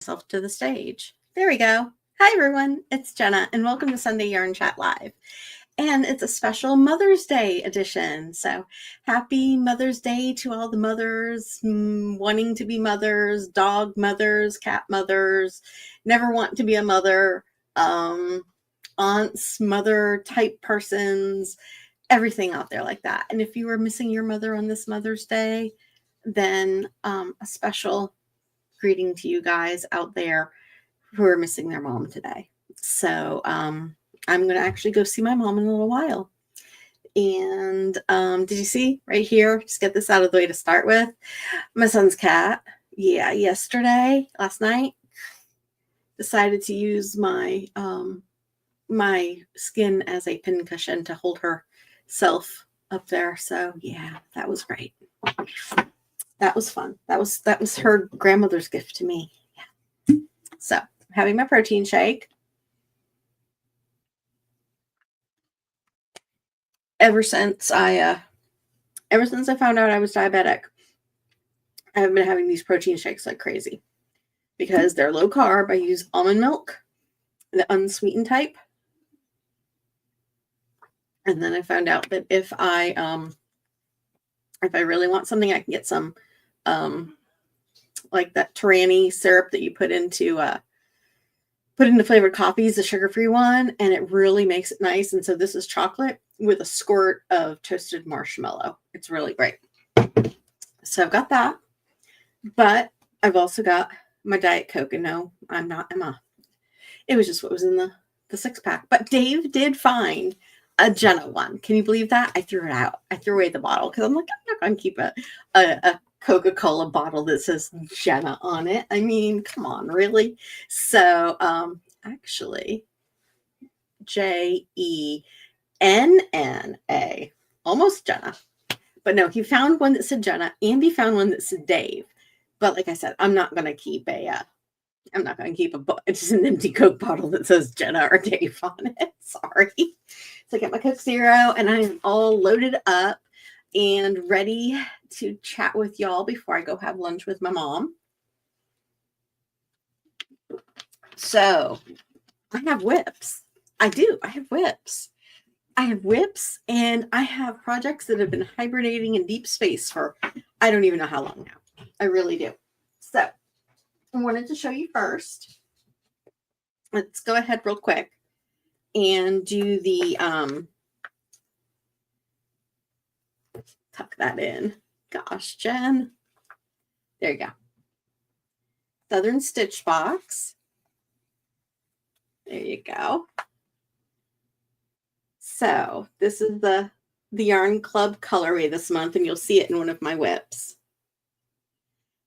myself to the stage. There we go. Hi, everyone. It's Jenna, and welcome to Sunday Yarn Chat Live. And it's a special Mother's Day edition. So happy Mother's Day to all the mothers wanting to be mothers, dog mothers, cat mothers, never want to be a mother, aunts, mother type persons, everything out there like that. And if you were missing your mother on this Mother's Day, then a special greeting to you guys out there who are missing their mom today. So I'm going to actually go see my mom in a little while. And did you see right here? Just get this out of the way to start with. My son's cat. Yeah, last night, decided to use my my skin as a pincushion to hold herself up there. So yeah, that was great. That was fun. That was her grandmother's gift to me. Yeah. So I'm having my protein shake. Ever since I found out I was diabetic, I've been having these protein shakes like crazy because they're low carb. I use almond milk, the unsweetened type. And then I found out that if I really want something, I can get some like that Tyranny syrup that you put into flavored coffees, the sugar-free one, and it really makes it nice. And so this is chocolate with a squirt of toasted marshmallow. It's really great. So I've got that, but I've also got my Diet Coke. And no, I'm not Emma. It was just what was in the 6-pack. But Dave did find a Jenna one. Can you believe that? I threw it out. I threw away the bottle because I'm like, I'm not going to keep a Coca-Cola bottle that says Jenna on it. I mean, come on, really? So actually, Jenna, almost Jenna. But no, he found one that said Jenna, and he found one that said Dave. But like I said, I'm not going to keep it's just an empty Coke bottle that says Jenna or Dave on it. Sorry. So I got my Coke Zero, and I am all loaded up and ready to chat with y'all before I go have lunch with my mom. So I have whips. I do. I have whips. And I have projects that have been hibernating in deep space for I don't even know how long now. I really do. So I wanted to show you first. Let's go ahead real quick and do the tuck that in. Gosh, Jen. There you go. Southern Stitch Box. There you go. So this is the Yarn Club colorway this month, and you'll see it in one of my whips.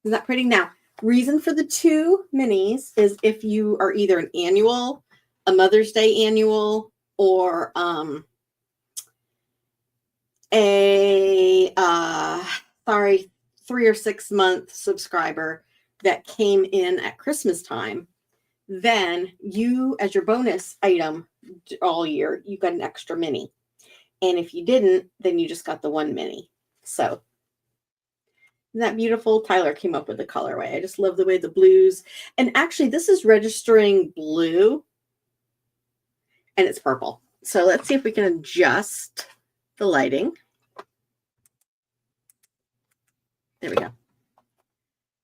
Isn't that pretty? Now, reason for the 2 minis is if you are either an annual, a Mother's Day annual, or a 3 or 6 month subscriber that came in at Christmas time, then you, as your bonus item all year, you got an extra mini. And if you didn't, then you just got the 1 mini. So isn't that beautiful? Tyler came up with the colorway. I just love the way the blues, and actually this is registering blue and it's purple. So let's see if we can adjust the lighting. There we go.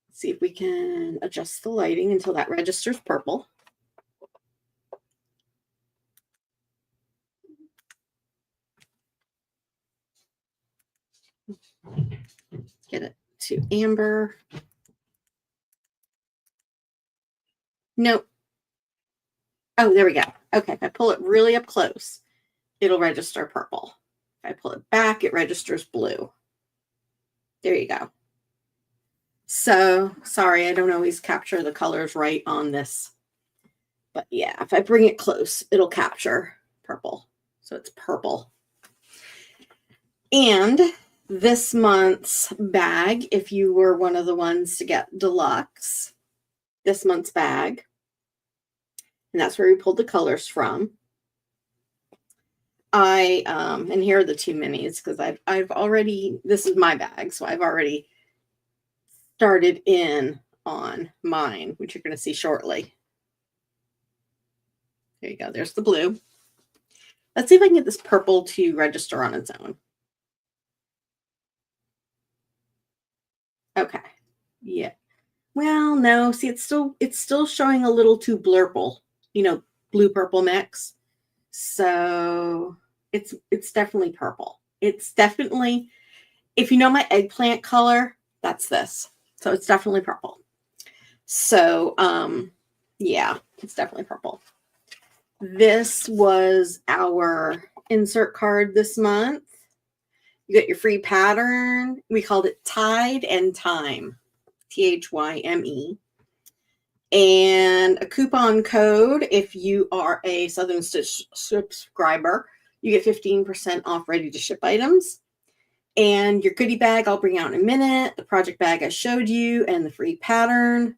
Let's see if we can adjust the lighting until that registers purple. Get it to amber. Nope. Oh, there we go. Okay, if I pull it really up close, it'll register purple. If I pull it back, it registers blue. There you go. So, sorry, I don't always capture the colors right on this. But yeah, if I bring it close, it'll capture purple. So it's purple. And this month's bag, if you were one of the ones to get deluxe, this month's bag, and that's where we pulled the colors from. And here are the 2 minis because I've already, this is my bag, so I've already started in on mine, which you're going to see shortly. There you go. There's the blue. Let's see if I can get this purple to register on its own. Okay. Yeah. Well, no. See, it's still showing a little too blurple. You know, blue purple mix. So it's definitely purple. It's definitely, if you know my eggplant color, that's this. So it's definitely purple. So yeah, it's definitely purple. This was our insert card this month. You got your free pattern. We called it Tide and Time, THYME. And a coupon code if you are a Southern Stitch subscriber. You get 15% off ready to ship items. And your goodie bag I'll bring out in a minute. The project bag I showed you and the free pattern.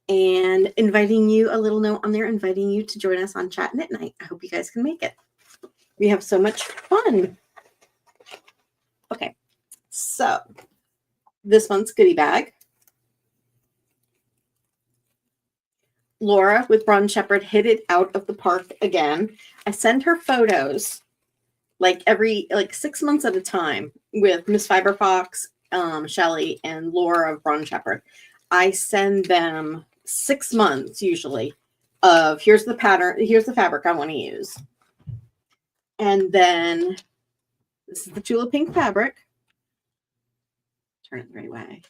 And inviting you, a little note on there, inviting you to join us on Chat Knit Night. I hope you guys can make it. We have so much fun. Okay, so this month's goodie bag. Laura with Bronze Shepherd hit it out of the park again. I send her photos like 6 months at a time with Miss Fiber Fox, Shelly, and Laura of Bronze Shepherd. I send them 6 months usually of here's the pattern, here's the fabric I want to use. And then this is the Tulip Pink fabric. Turn it the right way.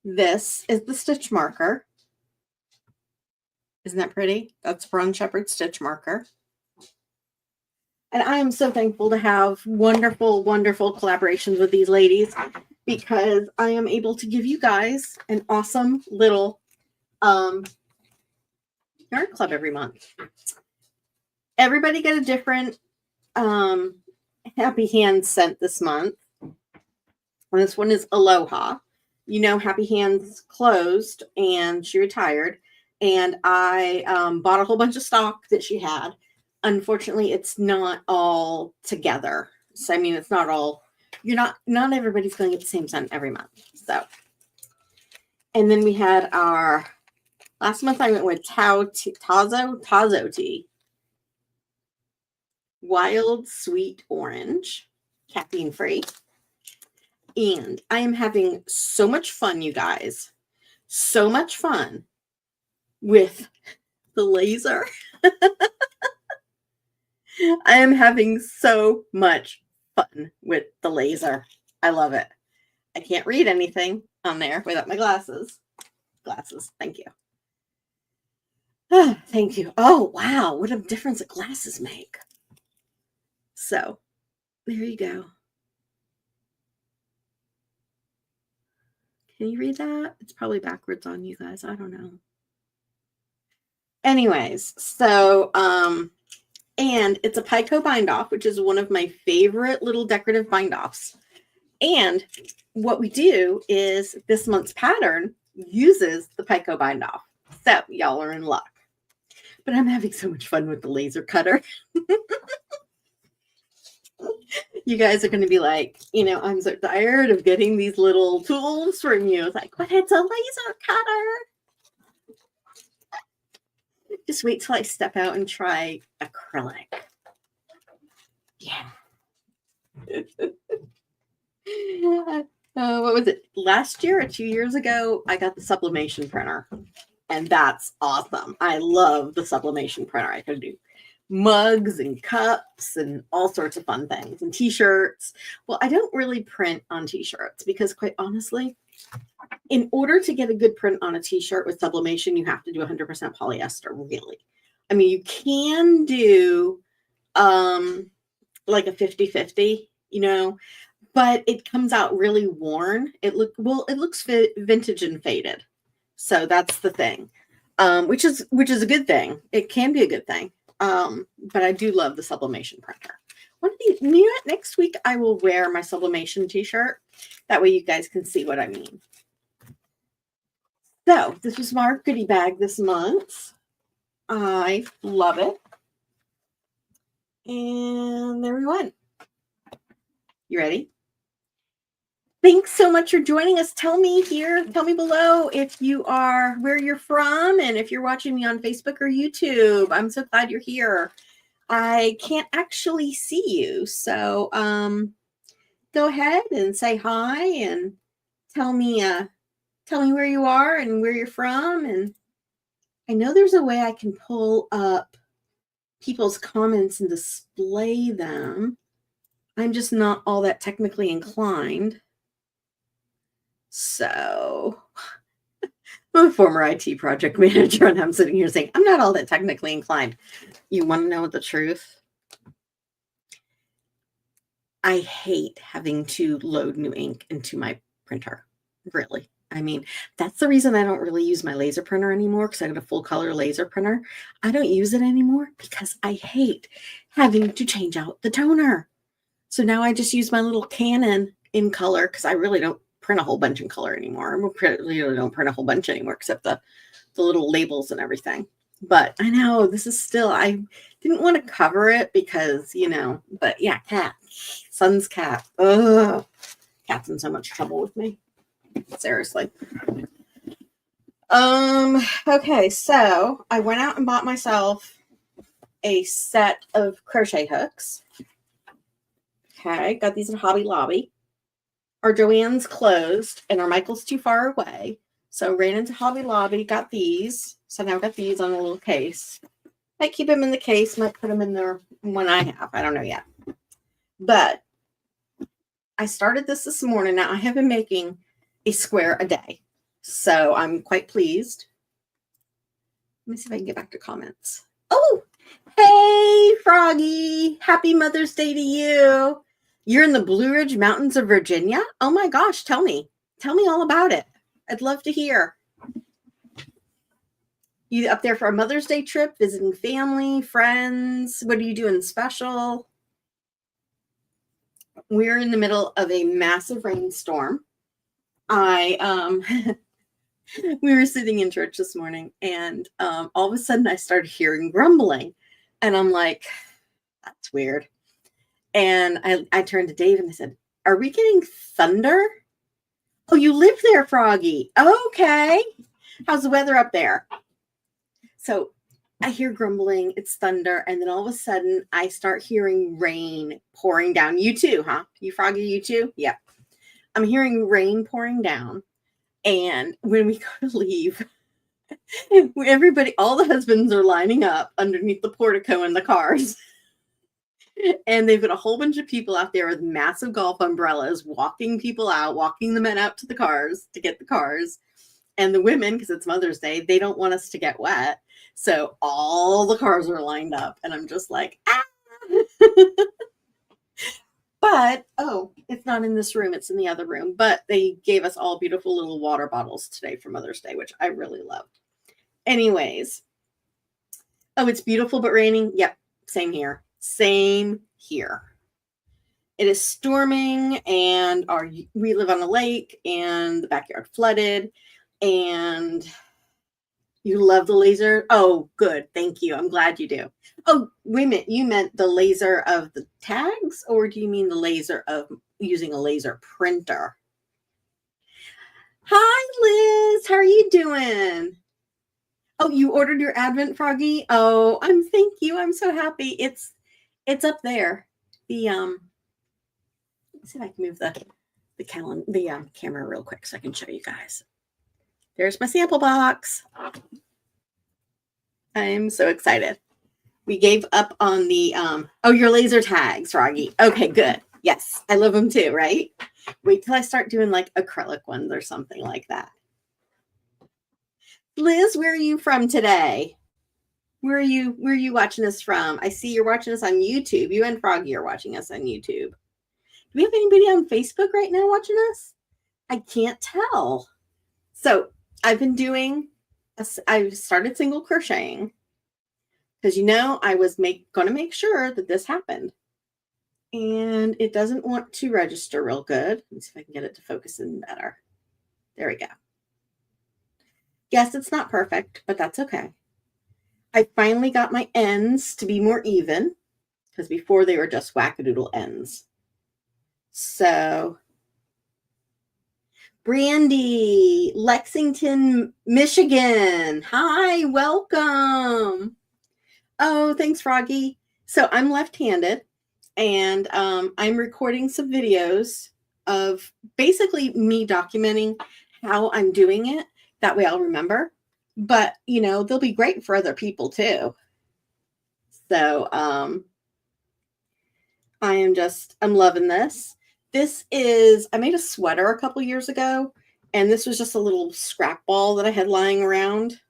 This is the stitch marker. Isn't that pretty? That's Bronze Shepherd stitch marker. And I am so thankful to have wonderful, wonderful collaborations with these ladies because I am able to give you guys an awesome little yarn club every month. Everybody got a different Happy Hands scent this month. And this one is Aloha. You know, Happy Hands closed and she retired. And I bought a whole bunch of stock that she had. Unfortunately, it's not all together. So, I mean, it's not all, not everybody's going to get the same scent every month. So, and then we had our, last month I went with Tazo tea. Wild Sweet Orange, caffeine free. And I am having so much fun, you guys. So much fun with the laser. I am having so much fun with the laser. I love it. I can't read anything on there without my glasses. Glasses. Thank you. Oh, thank you. Oh, wow. What a difference that glasses make. So, there you go. Can you read that? It's probably backwards on you guys. I don't know. Anyways, so, and it's a Picot bind off, which is one of my favorite little decorative bind offs. And what we do is this month's pattern uses the Picot bind off. So y'all are in luck. But I'm having so much fun with the laser cutter. You guys are going to be like, you know, I'm so tired of getting these little tools from you. It's like, but it's a laser cutter. Just wait till I step out and try acrylic. Yeah. What was it? Last year or 2 years ago, I got the sublimation printer. And that's awesome. I love the sublimation printer. I could do mugs and cups and all sorts of fun things and t-shirts. Well, I don't really print on t-shirts because quite honestly, in order to get a good print on a t-shirt with sublimation, you have to do 100% polyester, really. I mean, you can do like a 50-50, you know, but it comes out really worn. It looks vintage and faded. So that's the thing, which is a good thing. It can be a good thing. But I do love the sublimation printer. One of these, next week I will wear my sublimation t-shirt. That way you guys can see what I mean. So this was my goodie bag this month. I love it. And there we went. You ready? Thanks so much for joining us. Tell me below if you are, where you're from, and if you're watching me on Facebook or YouTube. I'm so glad you're here. I can't actually see you, so go ahead and say hi and tell me where you are and where you're from. And I know there's a way I can pull up people's comments and display them. I'm just not all that technically inclined. So I'm a former IT project manager, and I'm sitting here saying, I'm not all that technically inclined. You want to know the truth? I hate having to load new ink into my printer. Really. I mean, that's the reason I don't really use my laser printer anymore, because I got a full color laser printer. I don't use it anymore because I hate having to change out the toner. So now I just use my little Canon in color, because I really don't print a whole bunch in color anymore. I really don't print a whole bunch anymore, except the little labels and everything. But I know this is still, I didn't want to cover it because, but yeah, son's cat. Ugh, cat's in so much trouble with me. Seriously. Okay, so I went out and bought myself a set of crochet hooks. Okay, got these at Hobby Lobby. Our Joann's closed and our Michael's too far away. So ran into Hobby Lobby, got these. So now I've got these on a little case. Might keep them in the case, might put them in there when I have. I don't know yet. But I started this morning. Now I have been making a square a day. So I'm quite pleased. Let me see if I can get back to comments. Oh, hey, Froggy. Happy Mother's Day to you. You're in the Blue Ridge Mountains of Virginia? Oh my gosh, tell me. Tell me all about it. I'd love to hear. You up there for a Mother's Day trip, visiting family, friends? What are you doing special? We're in the middle of a massive rainstorm. We were sitting in church this morning, and all of a sudden I started hearing grumbling. And I'm like, that's weird. And I turned to Dave and I said, are we getting thunder? Oh, you live there, Froggy. Okay. How's the weather up there? So I hear grumbling, it's thunder, and then all of a sudden I start hearing rain pouring down. You too, huh? You, Froggy, you too? Yep. I'm hearing rain pouring down. And when we go to leave, everybody, all the husbands are lining up underneath the portico in the cars. And they've got a whole bunch of people out there with massive golf umbrellas, walking people out, walking the men out to the cars to get the cars. And the women, because it's Mother's Day, they don't want us to get wet. So all the cars are lined up. And I'm just like, ah. But, oh, it's not in this room. It's in the other room. But they gave us all beautiful little water bottles today for Mother's Day, which I really loved. Anyways. Oh, it's beautiful but raining. Yep, same here. Same here. It is storming, and we live on a lake, and the backyard flooded, and you love the laser. Oh, good. Thank you. I'm glad you do. Oh, wait a minute. You meant the laser of the tags, or do you mean the laser of using a laser printer? Hi, Liz. How are you doing? Oh, you ordered your Advent, Froggy? Oh, thank you. I'm so happy. It's up there. Let's see if I can move the camera real quick so I can show you guys. There's my sample box. I'm so excited. We gave up on the your laser tags, Froggy. Okay, good. Yes, I love them too, right? Wait till I start doing like acrylic ones or something like that. Liz, where are you from today? Where are you watching us from? I see you're watching us on YouTube. You and Froggy are watching us on YouTube. Do we have anybody on Facebook right now watching us? I can't tell. So I've been doing, I started single crocheting because, I was going to make sure that this happened. And it doesn't want to register real good. Let's see if I can get it to focus in better. There we go. Yes, it's not perfect, but that's okay. I finally got my ends to be more even because before they were just wackadoodle ends. So Brandy, Lexington, Michigan. Hi, welcome. Oh, thanks, Froggy. So I'm left-handed, and I'm recording some videos of basically me documenting how I'm doing it. That way I'll remember. But, you know, they'll be great for other people too. So I'm loving this. This is, I made a sweater a couple years ago, and this was just a little scrap ball that I had lying around.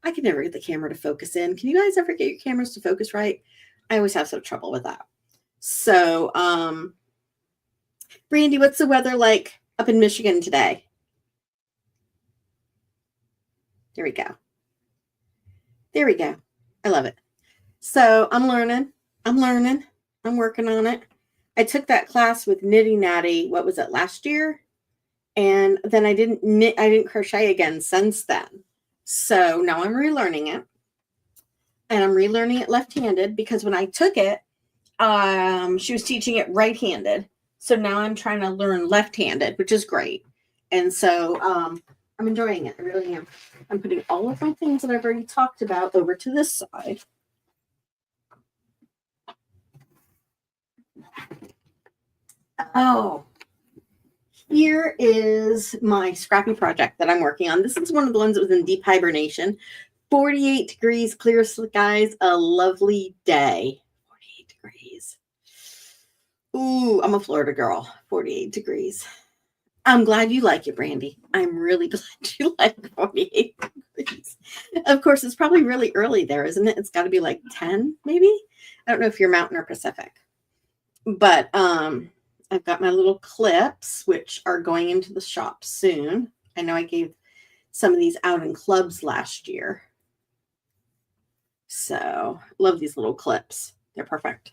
I can never get the camera to focus in. Can you guys ever get your cameras to focus right? I always have some trouble with that. So, Brandy, what's the weather like up in Michigan today? There we go. There we go. I love it. So I'm learning. I'm working on it. I took that class with Knitty Natty, what was it, last year? And then I didn't crochet again since then. So now I'm relearning it. And I'm relearning it left-handed because when I took it, she was teaching it right-handed. So now I'm trying to learn left-handed, which is great. And so I'm enjoying it. I really am. I'm putting all of my things that I've already talked about over to this side. Oh, here is my scrappy project that I'm working on. This is one of the ones that was in deep hibernation. 48 degrees, clear skies, a lovely day. 48 degrees. Ooh, I'm a Florida girl. 48 degrees. I'm glad you like it, Brandy. I'm really glad you like 48 degrees. Of course, it's probably really early there, isn't it? It's got to be like 10, maybe? I don't know if you're Mountain or Pacific. But I've got my little clips, which are going into the shop soon. I know I gave some of these out in clubs last year. So love these little clips. They're perfect.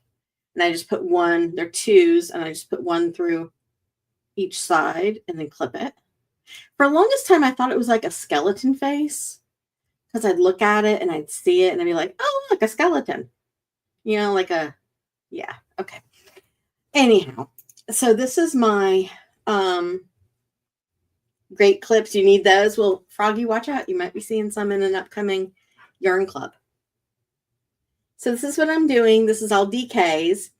And I just put one, they're twos, and I just put one through each side and then clip it. For the longest time, I thought it was like a skeleton face because I'd look at it and I'd see it and I'd be like, oh, look, a skeleton. You know, like a, yeah, okay. Anyhow, so this is my great clips. You need those. Well, Froggy, watch out. You might be seeing some in an upcoming yarn club. So this is what I'm doing. This is all DKs.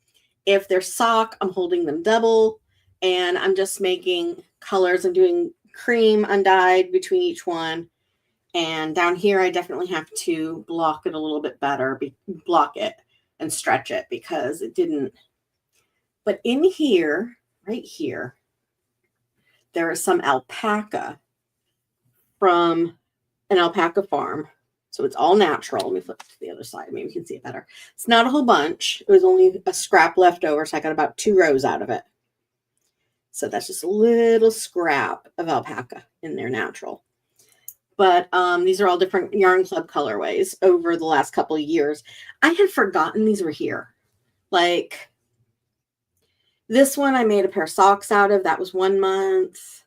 If they're sock, I'm holding them double. And I'm just making colors. I'm doing cream undyed between each one. And down here, I definitely have to block it a little bit better. Block it and stretch it because it didn't. But in here, right here, there is some alpaca from an alpaca farm. So it's all natural. Let me flip to the other side. Maybe you can see it better. It's not a whole bunch. It was only a scrap left over. So I got about 2 rows out of it. So that's just a little scrap of alpaca in there, natural. But these are all different Yarn Club colorways over the last couple of years. I had forgotten these were here. Like this one I made a pair of socks out of. That was 1 month.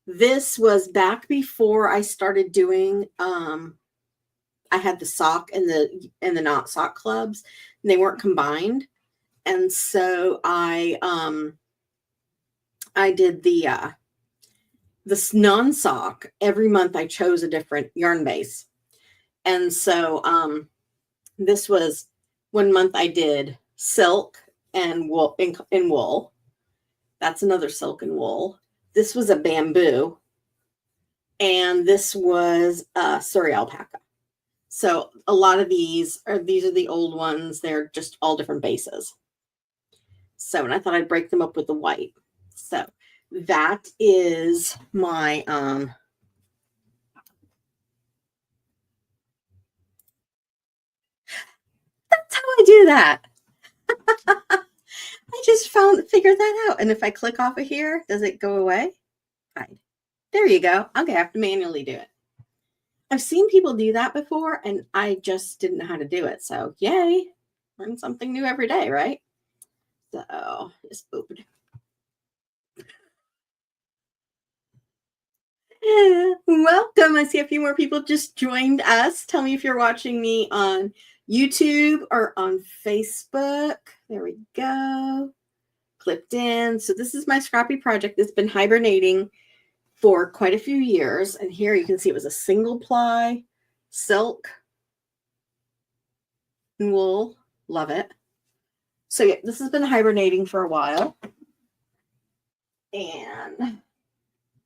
This was back before I started doing, I had the sock and the not sock clubs, and they weren't combined. And so I did this non-sock. Every month I chose a different yarn base. And so this was 1 month I did silk and wool in wool. That's another silk and wool. This was a bamboo. And this was Surrey alpaca. So a lot of these are the old ones. They're just all different bases. So, and I thought I'd break them up with the white. So that is my that's how I do that. I just figured that out. And if I click off of here, does it go away? Hide. There you go. I'm gonna have to manually do it. I've seen people do that before, and I just didn't know how to do it. So yay, learn something new every day, right? So just open. Welcome. I see a few more people just joined us. Tell me if you're watching me on YouTube or on Facebook. There we go. clipped in. So this is my scrappy project that's been hibernating for quite a few years. And here you can see it was a single ply silk and wool. Love it. So yeah, this has been hibernating for a while. And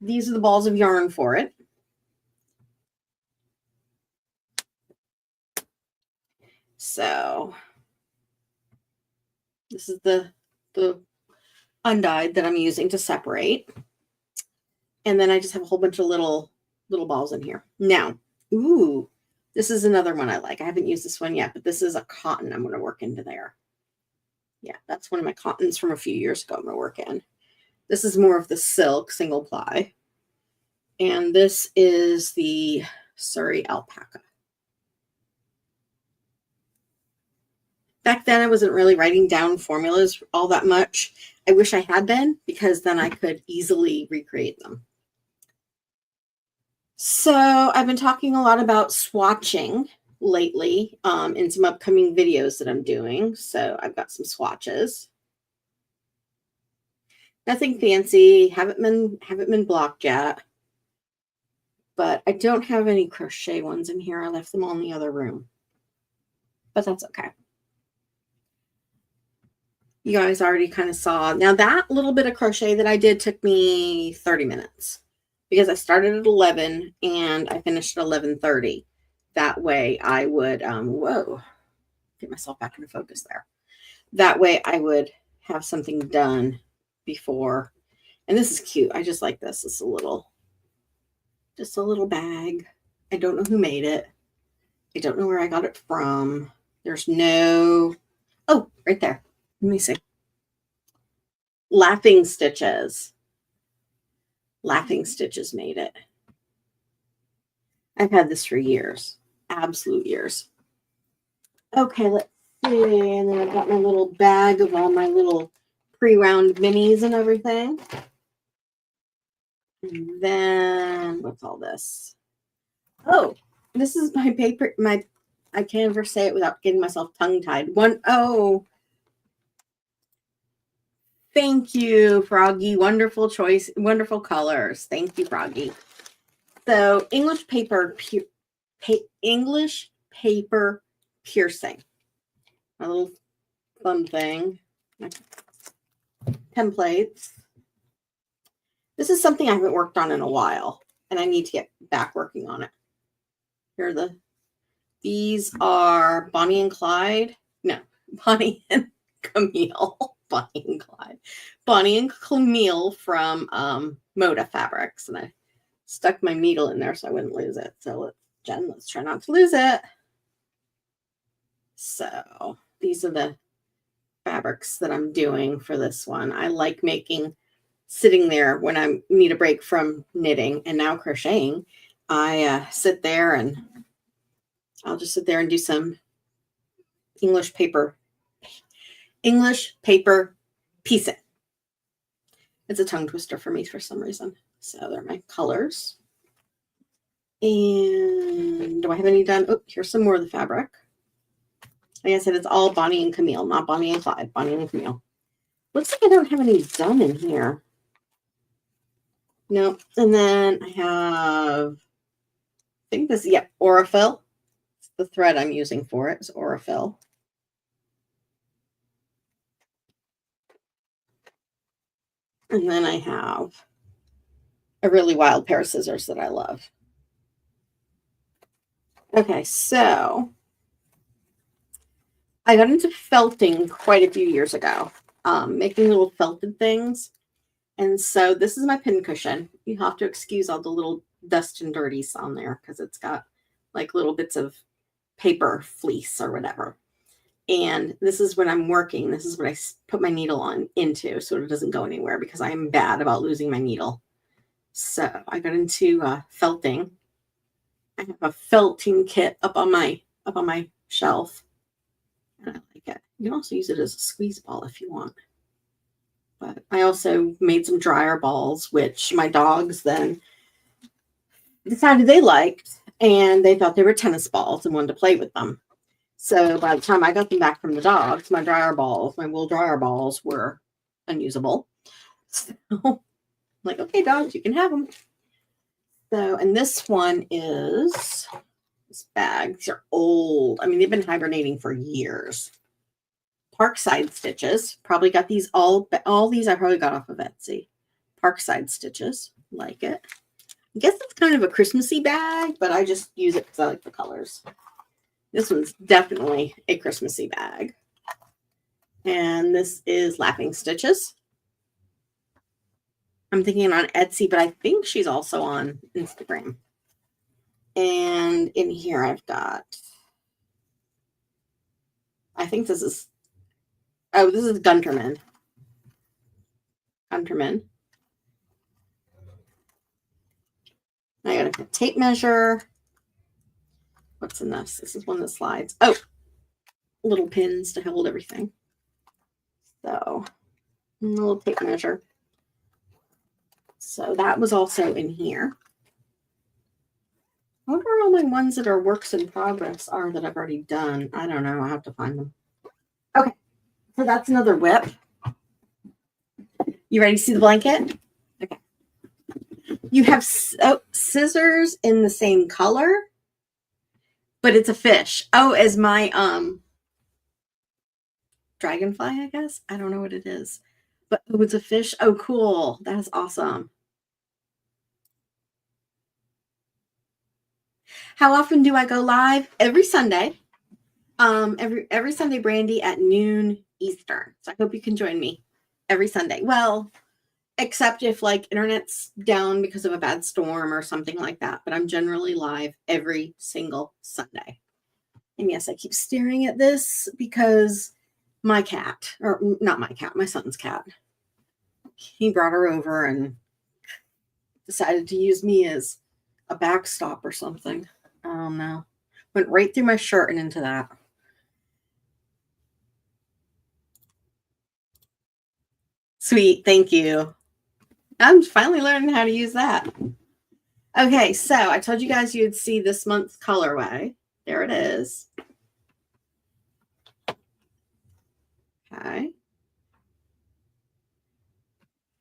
these are the balls of yarn for it. So this is the undyed that I'm using to separate. And then I just have a whole bunch of little balls in here. Now, ooh, this is another one I like. I haven't used this one yet, but this is a cotton I'm going to work into there. Yeah, that's one of my cottons from a few years ago I'm going to work in. This is more of the silk single ply. And this is the Surrey alpaca. Back then, I wasn't really writing down formulas all that much. I wish I had been, because then I could easily recreate them. So I've been talking a lot about swatching lately in some upcoming videos that I'm doing. So I've got some swatches. Nothing fancy. Haven't been blocked yet. But I don't have any crochet ones in here. I left them all in the other room. But that's okay. You guys already kind of saw. Now that little bit of crochet that I did took me 30 minutes. Because I started at 11 and I finished at 11:30. That way I would, whoa, get myself back into focus there. That way I would have something done before. And this is cute. I just like this. It's just a little bag. I don't know who made it. I don't know where I got it from. There's no, oh, right there. Let me see. Laughing Stitches. Laughing Stitches made it. I've had this for years. Absolute years. Okay, let's see. And then I've got my little bag of all my little pre-round minis and everything. And then, what's all this? Oh, this is my paper, I can't ever say it without getting myself tongue-tied. Oh, thank you, Froggy. Wonderful choice, wonderful colors. Thank you, Froggy. So, English paper piercing. My little thumb thing. My templates. This is something I haven't worked on in a while, and I need to get back working on it. Here are these are Bonnie and Clyde. No, Bonnie and Camille. Bonnie and Clyde. Bonnie and Camille from Moda Fabrics. And I stuck my needle in there so I wouldn't lose it. So let's try not to lose it. So these are the fabrics that I'm doing for this one. I like sitting there when I need a break from knitting and now crocheting. I sit there and I'll just sit there and do some English paper piecing. It's a tongue twister for me for some reason. So they're my colors. And do I have any done? Oh, here's some more of the fabric. Like I said, it's all Bonnie and Camille, not Bonnie and Clyde. Bonnie and Camille. Looks like I don't have any done in here. No. And then I have, I think this, yeah, Aurifil. The thread I'm using for it is Aurifil. And then I have a really wild pair of scissors that I love. Okay, so I got into felting quite a few years ago, making little felted things. And so this is my pincushion. You have to excuse all the little dust and dirties on there because it's got like little bits of paper fleece or whatever. And this is when I'm working. This is what I put my needle into so it doesn't go anywhere because I am bad about losing my needle. So I got into felting. I have a felting kit up on my shelf. And I like it. You can also use it as a squeeze ball if you want. But I also made some dryer balls, which my dogs then decided they liked. And they thought they were tennis balls and wanted to play with them. So by the time I got them back from the dogs, my wool dryer balls were unusable. So I'm like, okay, dogs, you can have them. So, and this one is this bag. These are old. I mean, they've been hibernating for years. Parkside stitches. Probably got these all these I probably got off of Etsy. Parkside stitches. Like it. I guess it's kind of a Christmassy bag, but I just use it because I like the colors. This one's definitely a Christmassy bag. And this is Laughing Stitches. I'm thinking on Etsy, but I think she's also on Instagram. And in here I've got, I think this is, oh, this is Gunterman. Gunterman. I got a tape measure. What's in this? This is one that slides. Oh, little pins to hold everything. So, a little tape measure. So that was also in here. I wonder where all my ones that are works in progress are that I've already done. I don't know. I'll have to find them. Okay, so that's another whip. You ready to see the blanket? Okay. You have scissors in the same color, but it's a fish. Oh, as my dragonfly, I guess. I don't know what it is, but oh, it's a fish. Oh, cool. That is awesome. How often do I go live? Every Sunday. Every Sunday, Brandy, at noon Eastern. So I hope you can join me every Sunday. Well, except if like internet's down because of a bad storm or something like that. But I'm generally live every single Sunday. And yes, I keep staring at this because my cat, or not my cat, my son's cat, he brought her over and decided to use me as a backstop or something. I don't know. Went right through my shirt and into that. Sweet. Thank you. I'm finally learning how to use that. Okay, so I told you guys you'd see this month's colorway. There it is. Okay.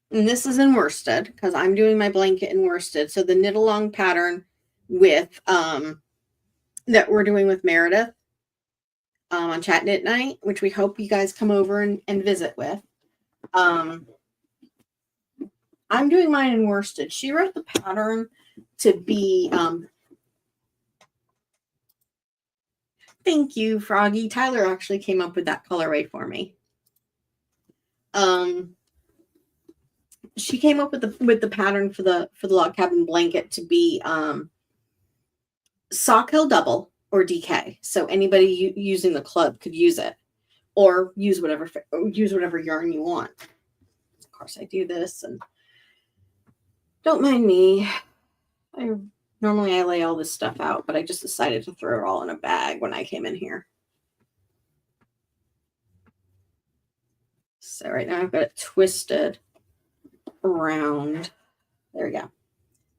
And this is in worsted because I'm doing my blanket in worsted. So the knit along pattern with that we're doing with Meredith on Chat Knit Night, which we hope you guys come over and visit with. I'm doing mine in worsted. She wrote the pattern to be thank you, Froggy. Tyler actually came up with that colorway for me. She came up with the pattern for the log cabin blanket to be Sawkill double or DK. So anybody using the club could use it, or use whatever yarn you want. Of course, I do this, and don't mind me. Normally I lay all this stuff out, but I just decided to throw it all in a bag when I came in here. So right now I've got it twisted around. There we go.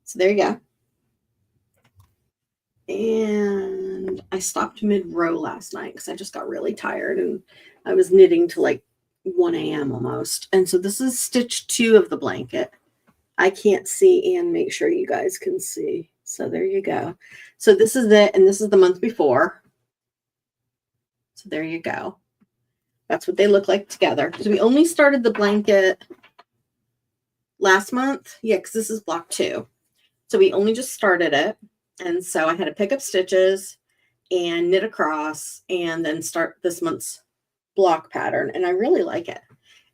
So there you go. And I stopped mid-row last night because I just got really tired and I was knitting to like 1 a.m. almost. And so this is stitch 2 of the blanket. I can't see, and make sure you guys can see. So there you go. So this is it, and this is the month before. So there you go. That's what they look like together. Because we only started the blanket last month. Yeah, because this is block 2. So we only just started it. And so I had to pick up stitches and knit across and then start this month's block pattern. And I really like it.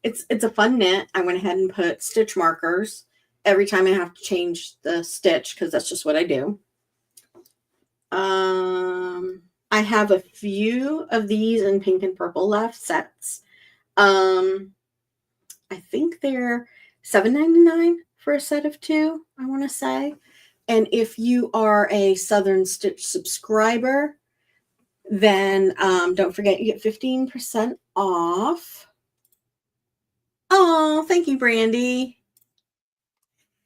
It's a fun knit. I went ahead and put stitch markers every time I have to change the stitch because that's just what I do. I have a few of these in pink and purple left sets. I think they're $7.99 for a set of 2, I want to say. And if you are a Southern Stitch subscriber, then don't forget you get 15% off. Oh, thank you, Brandy.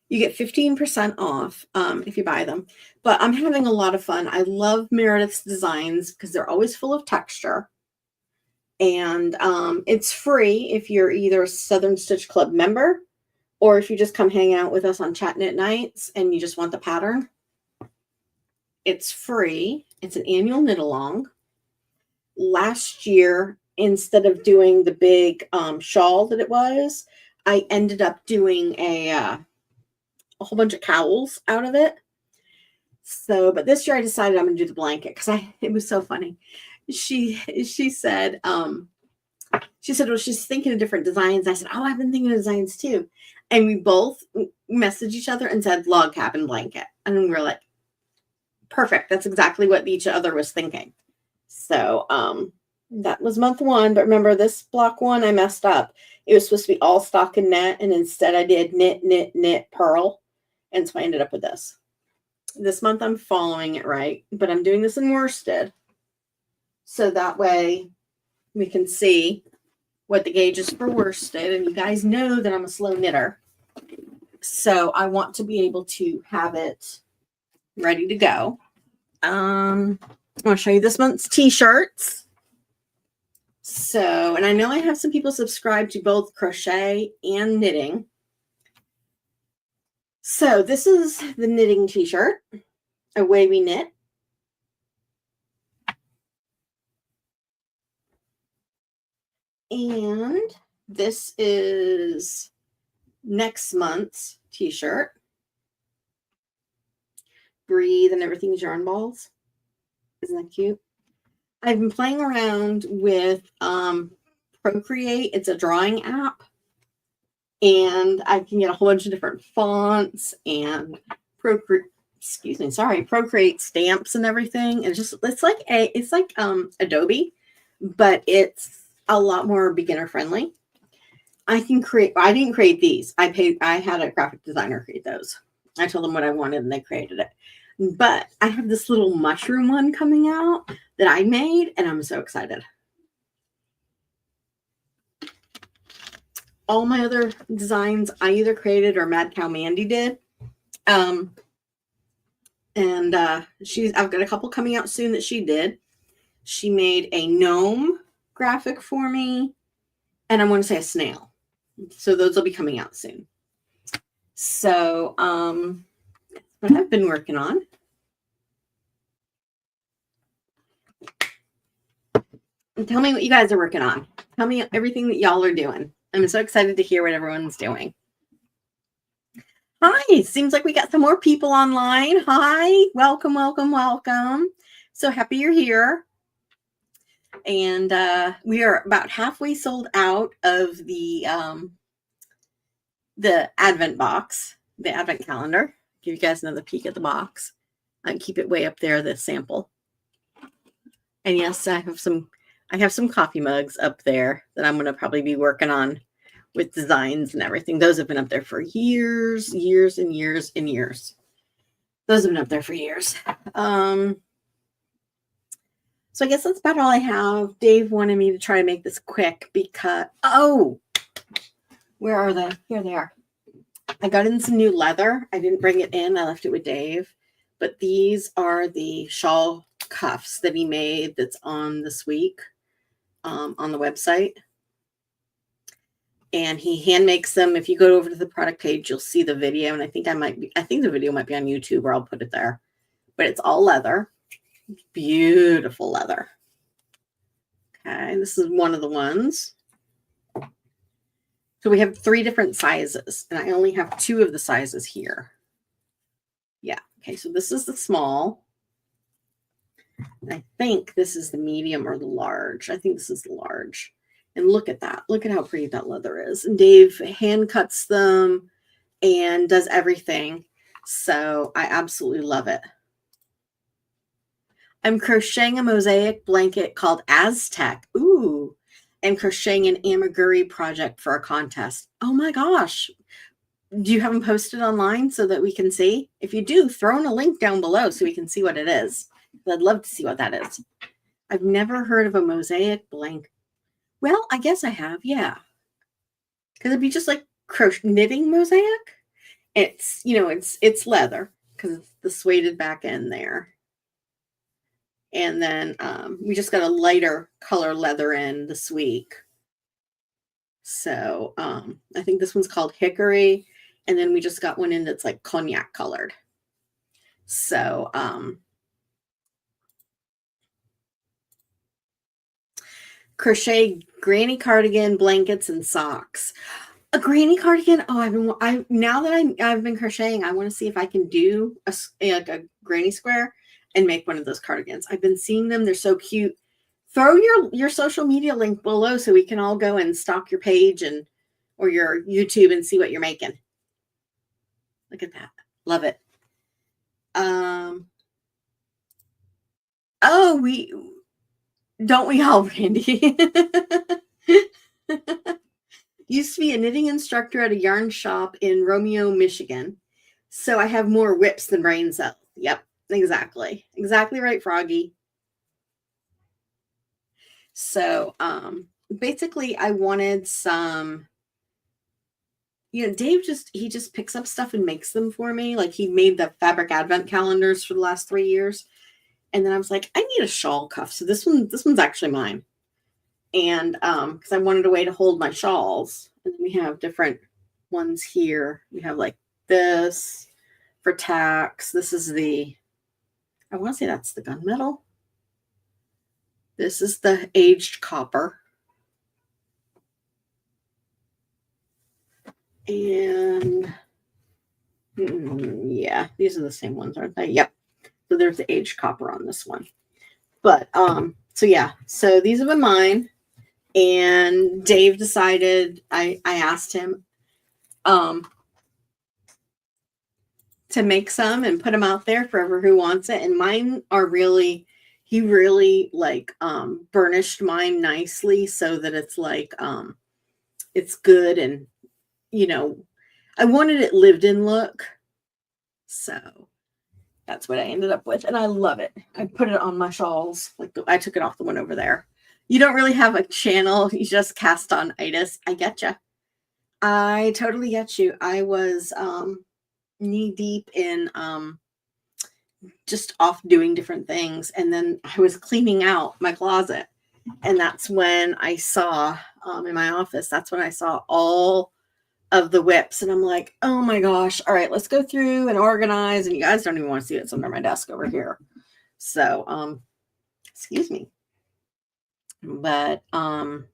You get 15% off if you buy them. But I'm having a lot of fun. I love Meredith's designs because they're always full of texture. And it's free if you're either a Southern Stitch Club member or if you just come hang out with us on Chat Knit Nights and you just want the pattern. It's free. It's an annual knit along. Last year, instead of doing the big shawl that it was, I ended up doing a whole bunch of cowls out of it. So, but this year I decided I'm going to do the blanket because it was so funny. She said, well, she's thinking of different designs. I said, oh, I've been thinking of designs too. And we both messaged each other and said log cabin blanket. And we were like, perfect. That's exactly what each other was thinking. So that was month 1. But remember, this block 1, I messed up. It was supposed to be all stockinette, and instead I did knit, knit, knit, purl. And so I ended up with this. This month I'm following it right, but I'm doing this in worsted. So that way we can see what the gauge is for worsted. And you guys know that I'm a slow knitter. So I want to be able to have it ready to go. I want to show you this month's t-shirts. So, and I know I have some people subscribed to both crochet and knitting. So this is the knitting t-shirt, Away We Knit. And this is next month's t-shirt, Breathe and Everything's Yarn Balls. Isn't that cute? I've been playing around with Procreate. It's a drawing app. And I can get a whole bunch of different fonts and Procreate stamps and everything. And it's like Adobe, but it's a lot more beginner friendly. I didn't create these. I had a graphic designer create those. I told them what I wanted and they created it. But I have this little mushroom one coming out that I made, and I'm so excited. All my other designs I either created or Mad Cow Mandy did. I've got a couple coming out soon that she did. She made a gnome graphic for me, and I want to say a snail. So those will be coming out soon. So what I've been working on. And tell me what you guys are working on. Tell me everything that y'all are doing. I'm so excited to hear what everyone's doing. Hi, seems like we got some more people online. Hi, welcome, welcome, welcome. So happy you're here. And we are about halfway sold out of the Advent box, the Advent calendar. Give you guys another peek at the box. I keep it way up there, the sample. And yes, I have some coffee mugs up there that I'm going to probably be working on with designs and everything. Those have been up there for years, years and years and years. Those have been up there for years. So I guess that's about all I have. Dave wanted me to try to make this quick because, where are they? Here they are. I got in some new leather. I didn't bring it in. I left it with Dave. But these are the shawl cuffs that he made that's on this week on the website. And he hand makes them. If you go over to the product page, you'll see the video. And I think the video might be on YouTube, or I'll put it there. But it's all leather. Beautiful leather. Okay, this is one of the ones. So we have 3 different sizes, and I only have 2 of the sizes here. Yeah, okay, so this is the small. And I think this is the medium or the large. I think this is the large. And look at that. Look at how pretty that leather is. And Dave hand cuts them and does everything. So I absolutely love it. I'm crocheting a mosaic blanket called Aztec. Ooh. And crocheting an amigurumi project for a contest. Oh my gosh. Do you have them posted online so that we can see? If you do, throw in a link down below so we can see what it is. I'd love to see what that is. I've never heard of a mosaic blanket. Well, I guess I have, yeah. Because it'd be just like knitting mosaic. It's, it's leather because it's the suede back end there. And then we just got a lighter color leather in this week. So I think this one's called Hickory. And then we just got one in that's like cognac colored. So crochet granny cardigan, blankets, and socks. A granny cardigan. Oh, now that I've been crocheting, I want to see if I can do like a granny square and make one of those cardigans. I've been seeing them. They're so cute. Throw your social media link below so we can all go and stalk your page or your YouTube and see what you're making. Look at that. Love it. Oh, we all, Randy? Used to be a knitting instructor at a yarn shop in Romeo, Michigan. So I have more whips than brain cells. Yep, exactly. Exactly right, Froggy. So basically I wanted some, Dave he just picks up stuff and makes them for me. Like he made the fabric advent calendars for the last 3 years. And then I was like, I need a shawl cuff. So this one's actually mine. And because I wanted a way to hold my shawls. And then we have different ones here. We have like this for tacks. This is I want to say that's the gunmetal. This is the aged copper. And yeah, these are the same ones, aren't they? Yep. So there's the aged copper on this one. But so yeah, so these have been mine. And Dave decided, I asked him to make some and put them out there for whoever who wants it. And mine are he really like burnished mine nicely so that it's like it's good. And I wanted it lived in look. So that's what I ended up with. And I love it. I put it on my shawls. Like I took it off the one over there. You don't really have a channel. You just cast on itis. I get you. I totally get you. I was knee deep in just off doing different things. And then I was cleaning out my closet. And that's when I saw in my office, that's when I saw all of the whips. And I'm like, oh my gosh. All right, let's go through and organize. And you guys don't even want to see it. It's under my desk over here. So, excuse me. But that's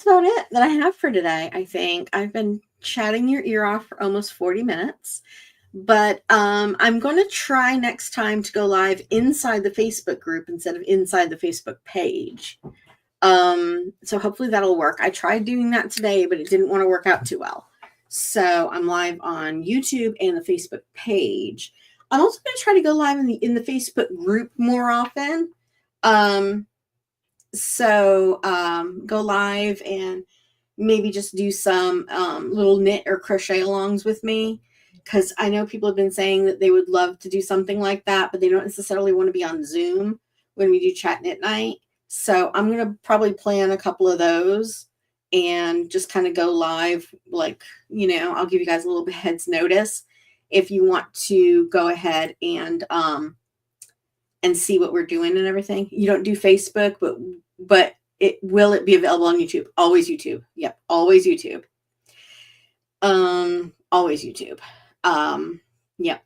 about it that I have for today. I think I've been chatting your ear off for almost 40 minutes. But I'm going to try next time to go live inside the Facebook group instead of inside the Facebook page. So hopefully that'll work. I tried doing that today, but it didn't want to work out too well. So I'm live on YouTube and the Facebook page. I'm also going to try to go live in the Facebook group more often. So go live and maybe just do some little knit or crochet alongs with me, because I know people have been saying that they would love to do something like that, but they don't necessarily want to be on Zoom when we do chat knit night. So I'm going to probably plan a couple of those and just kind of go live. Like, I'll give you guys a little bit heads notice if you want to go ahead and see what we're doing and everything. You don't do Facebook, but will it be available on YouTube? Always YouTube. Yep. Always YouTube. Always YouTube. Yep.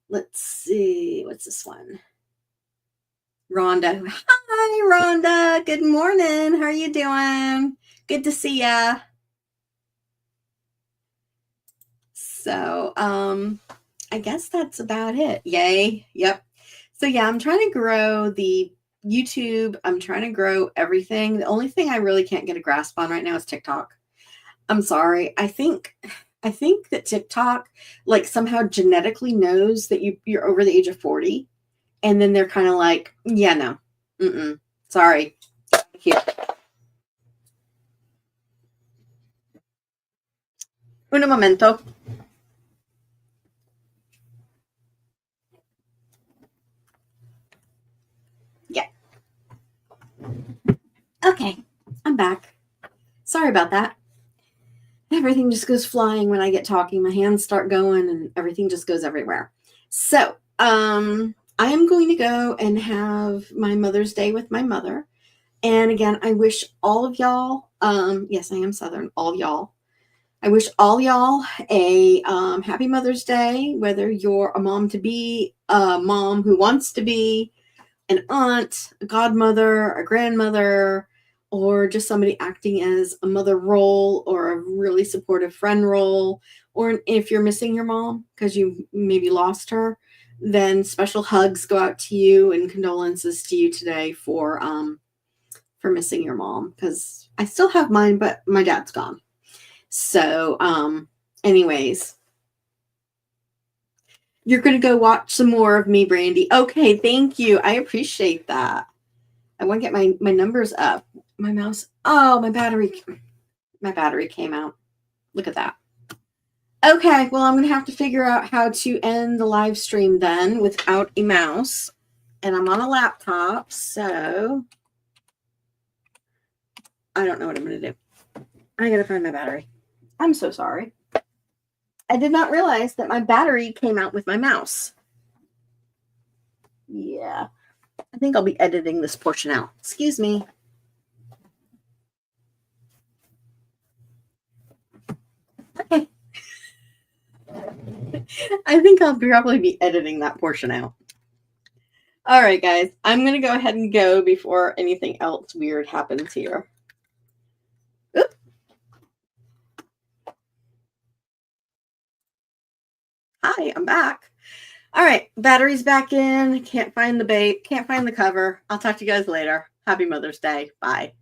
Let's see. What's this one? Rhonda. Hi, Rhonda. Good morning. How are you doing? Good to see ya. So, I guess that's about it. Yay. Yep. So yeah, I'm trying to grow the YouTube. I'm trying to grow everything. The only thing I really can't get a grasp on right now is TikTok. I'm sorry. I think that TikTok like somehow genetically knows that you're over the age of 40. And then they're kind of like, yeah, no. Sorry. Here. Un momento. Yeah. Okay. I'm back. Sorry about that. Everything just goes flying when I get talking. My hands start going and everything just goes everywhere. So, I am going to go and have my Mother's Day with my mother. And again, I wish all of y'all, yes, I am Southern, all y'all. I wish all y'all a happy Mother's Day, whether you're a mom to be, a mom who wants to be, an aunt, a godmother, a grandmother, or just somebody acting as a mother role or a really supportive friend role. Or if you're missing your mom because you maybe lost her, then special hugs go out to you and condolences to you today for missing your mom, because I still have mine, but my dad's gone. So, anyways, you're going to go watch some more of me, Brandy. Okay, thank you. I appreciate that. I want to get my numbers up. My mouse. Oh, my battery came out. Look at that. Okay, well, I'm going to have to figure out how to end the live stream then without a mouse. And I'm on a laptop, so I don't know what I'm going to do. I got to find my battery. I'm so sorry. I did not realize that my battery came out with my mouse. Yeah. I think I'll be editing this portion out. Excuse me. Okay. I think I'll probably be editing that portion out. All right, guys. I'm going to go ahead and go before anything else weird happens here. Oop. Hi, I'm back. All right, battery's back in. Can't find the cover. I'll talk to you guys later. Happy Mother's Day. Bye.